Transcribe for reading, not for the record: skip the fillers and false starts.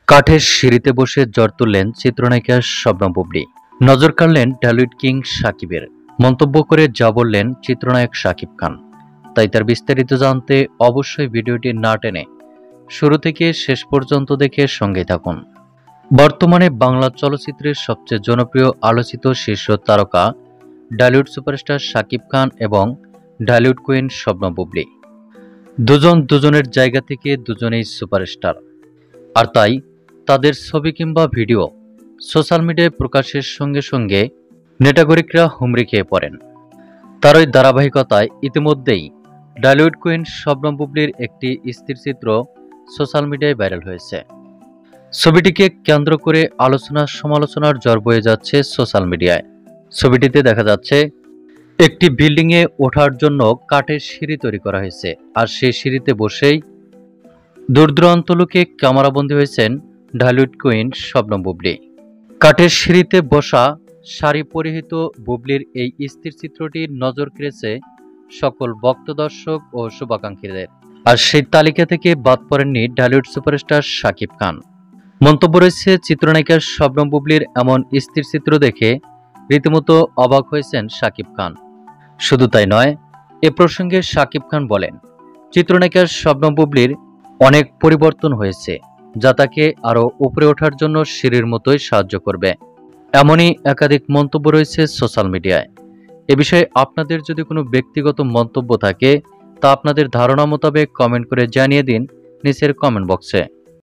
কাঠের সিঁড়িতে বসে জ্বর তুললেন চিত্রনায়িকা শবনম বুবলী। নজর কাড়লেন টলিউড কিং শাকিবের। মন্তব্য করে যা বললেন চিত্রনায়ক শাকিব খান, তাই তার বিস্তারিত জানতে অবশ্যই ভিডিওটি না টেনে শুরু থেকে শেষ পর্যন্ত দেখে সঙ্গে থাকুন। বর্তমানে বাংলা চলচ্চিত্রের সবচেয়ে জনপ্রিয় আলোচিত শীর্ষ তারকা ঢালিউড সুপারস্টার শাকিব খান এবং ঢালিউড কুইন শবনম বুবলী। দুজন দুজনের জায়গা থেকে দুজনেই সুপারস্টার, আর তাই তাদের ছবি কিংবা ভিডিও সোশ্যাল মিডিয়ায় প্রকাশের সঙ্গে সঙ্গে নেটাগরিকরা হুমড়ি খেয়ে পড়েন। তারই ধারাবাহিকতায় ইতিমধ্যেই ঢালিউড কুইন শবনম বুবলীর একটি স্থিরচিত্র সোশ্যাল মিডিয়ায় ভাইরাল হয়েছে। ছবিটিকে কেন্দ্র করে আলোচনা সমালোচনার ঝড় বয়ে যাচ্ছে সোশ্যাল মিডিয়ায়। ছবিটিতে দেখা যাচ্ছে একটি বিল্ডিংয়ে ওঠার জন্য কাঠের সিঁড়ি তৈরি করা হয়েছে, আর সেই সিঁড়িতে বসেই দূর দূরান্ত লোকে ক্যামেরাবন্দী হয়েছেন ঢালিউড কুইন শবনম বুবলী। কাঠের সিঁড়িতে বসা শাড়ি পরিহিত বুবলীর এই স্থির চিত্রটি নজর কেড়েছে সকল ভক্ত দর্শক ও শুভাকাঙ্ক্ষীদের। আর সেই তালিকা থেকে বাদ পড়েননি ঢালিউড সুপারস্টার শাকিব খান। মন্তব্য রয়েছে চিত্রনায়িকা শবনম বুবলীর এমন স্থির চিত্র দেখে রীতিমতো অবাক হয়েছেন শাকিব খান। শুধু তাই নয়, এ প্রসঙ্গে শাকিব খান বলেন, চিত্রনায়িকা শবনম বুবলীর অনেক পরিবর্তন হয়েছে, যা তাকে আরও উপরে ওঠার জন্য সিঁড়ির মতোই সাহায্য করবে। এমনই একাধিক মন্তব্য রয়েছে সোশ্যাল মিডিয়ায়। এ বিষয়ে আপনাদের যদি কোনো ব্যক্তিগত মন্তব্য থাকে তা আপনাদের ধারণা মোতাবেক কমেন্ট করে জানিয়ে দিন নিচের কমেন্ট বক্সে।